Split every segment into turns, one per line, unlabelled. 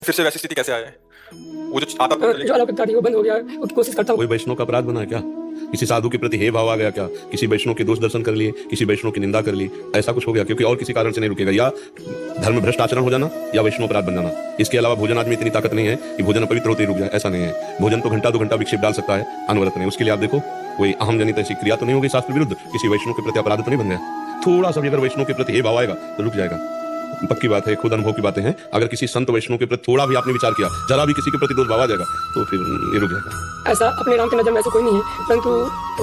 फिर से वैसी स्थिति कैसे आया है? वो जो आता
जो अलापनकारी वो बंद हो गया है, उसकी कोशिश करता हूँ।
कोई वैष्णव का अपराध बना है क्या? किसी साधु के प्रति हे भाव आ गया क्या? किसी वैष्णव के दोष दर्शन कर लिए, किसी वैष्णव की निंदा कर ली, ऐसा कुछ हो गया? क्योंकि और किसी कारण से नहीं रुकेगा, या धर्म भ्रष्ट आचरण हो जाना या वैष्णव अपराध बन जाना। इसके अलावा भोजन आदमी इतनी ताकत नहीं है कि भोजन अपवित्र होते ही रुक जाए, ऐसा नहीं है। भोजन तो घंटा 2 घंटा विक्षेप डाल सकता है, अनवरत नहीं। उसके लिए आप देखो कोई अहम जनित ऐसी क्रिया तो नहीं होगी शास्त्र विरुद्ध, किसी वैष्णव के प्रति अपराध तो नहीं बन गया। थोड़ा सा भी अगर वैष्णव के प्रति हे भाव आएगा तो रुक जाएगा। पक्की बात है, खुद अनुभव की बातें हैं। अगर किसी संत वैष्णव के प्रति थोड़ा भी आपने विचार किया, जरा भी किसी के प्रति दोष भाव आ जाएगा तो फिर ये रुक जाएगा।
ऐसा अपने राम की नजर में ऐसा कोई नहीं है, परंतु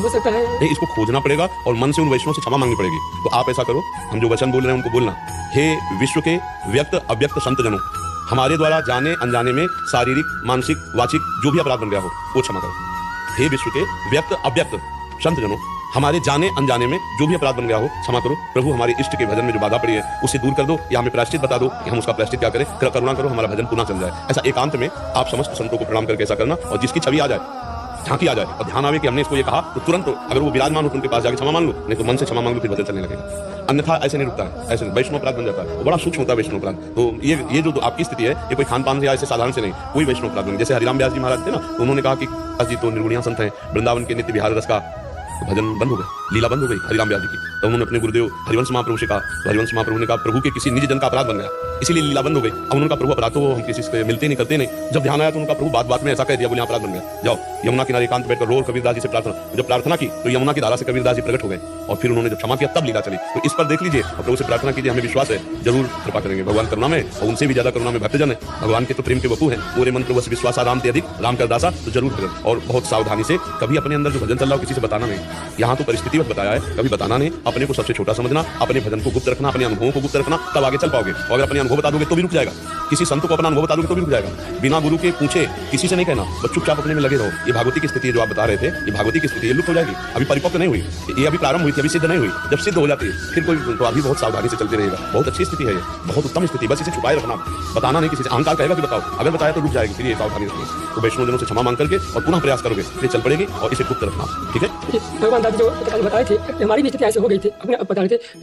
हो सकता है
नहीं, इसको खोजना पड़ेगा और मन से उन वैष्णव से क्षमा मांगनी पड़ेगी। तो आप ऐसा करो, हम जो वचन बोल रहे हैं उनको बोलना, हे विश्व के व्यक्त अव्यक्त संत जनों, हमारे द्वारा जाने अनजाने में शारीरिक मानसिक वाचिक जो भी अपराध बन गया हो वो क्षमा करो। हे विश्व के व्यक्त अव्यक्त संत जनों, हमारे जाने अनजाने में जो भी अपराध बन गया हो क्षमा करो। प्रभु हमारे इष्ट के भजन में जो बाधा पड़ी है उसे दूर कर दो, या हमें प्रायश्चित बता दो कि हम उसका प्रायश्चित क्या करें। करुणा करो, हमारा भजन पुनः चल जाए। ऐसा एकांत में आप समस्त संतों को प्रणाम करके ऐसा करना, और जिसकी छवि आ जाए, झांकी आ जाए और ध्यान आवे कि हमने इसको ये कहा, तो तुरंत अगर वो विराजमान हो तो उनके पास जाके क्षमा मांग लो, नहीं तो मन से क्षमा मांग लो, फिर भजन चलने लगेगा। अन्यथा ऐसे नहीं रुकता है, ऐसे वैष्णव अपराध बन जाता है। वो बड़ा सूक्ष्म होता है वैष्णव अपराध। तो ये जो आपकी स्थिति है, ये कोई खान पान से या ऐसे साधारण से नहीं, कोई वैष्णव अपराध नहीं। जैसे हरिराम व्यास जी महाराज थे ना, तो उन्होंने कहा कि व्यास जी तो निर्गुणिया संत हैं, वृंदावन के नित्य विहार रस का भजन बंद हो गया, लीला बंद हो गई हरिराम व्यास जी की। तो उन्होंने अपने गुरुदेव हरिवंश महाप्रभु से कहा, तो हरिवंश महाप्रभु ने कहा प्रभु के किसी निज जन का अपराध बन गया, इसीलिए लीला बंद हो गई। अब उनका प्रभु अपराध तो हम किसी से मिलते नहीं करते नहीं। जब ध्यान आया तो उनका प्रभु बात बात में ऐसा कह दिया, बोले अपराध बन गया, जाओ यमुना किनारे एकांत बैठकर रो, कबीरदास जी से प्रार्थना। जब प्रार्थना की तो यमुना की धारा से कबीरदास जी प्रकट हो गए, और फिर उन्होंने जब क्षमा किया तब लीला चली। तो इस पर देख लीजिए, प्रभु से प्रार्थना कीजिए, हमें विश्वास है जरूर कृपा करेंगे। भगवान करुणा में, और उनसे भी ज्यादा करुणा में भक्तजन है। भगवान के तो प्रेम के वपू है, पूरे मंत्र वश विश्वास राम ते अधिक, राम कर दासा, तो जरूर करें। और बहुत सावधानी से, कभी अपने अंदर जो भजन चल रहा हो किसी से बताना नहीं। यहाँ तो परिस्थिति बताया है, कभी बताना नहीं। अपने को सबसे छोटा समझना, अपने भजन को गुप्त रखना, अपने अनुभवों को गुप्त रखना, तब आगे चल पाओगे। और अगर अपने अनुभव बता दोगे तो भी रुक जाएगा। किसी संत को अपना अनुभव बता दोगे तो भी रुक जाएगा। बिना गुरु के पूछे किसी से नहीं कहना, बस चुपचाप अपने में लगे रहो। ये भागवती की स्थिति है जो आप बता रहे थे, ये भागवती की स्थिति, ये लुप्त हो जाएगी। अभी परिपक्व नहीं हुई, ये अभी प्रारंभ हुई थी, अभी सिद्ध नहीं हुई। जब सिद्ध हो जाती है फिर कोई, तो अभी बहुत सावधानी से चलते रहेगा। बहुत अच्छी स्थिति है ये, बहुत उत्तम स्थिति। बस इसे छुपाए रखना, बताना नहीं किसी से। अहंकार कहेगा कि बताओ, अगर बताया तो रुक जाएगी, फिर ये सावधानी रखनी। तो वैष्णव जनों से क्षमा मांग करके और पुनः प्रयास करोगे, फिर चल पड़ेगी। और इसे गुप्त रखना, ठीक है।
भगवान दादी जो बताए थे, हमारी भी स्थिति ऐसे हो गई थी, अपने आप बता रहे थे।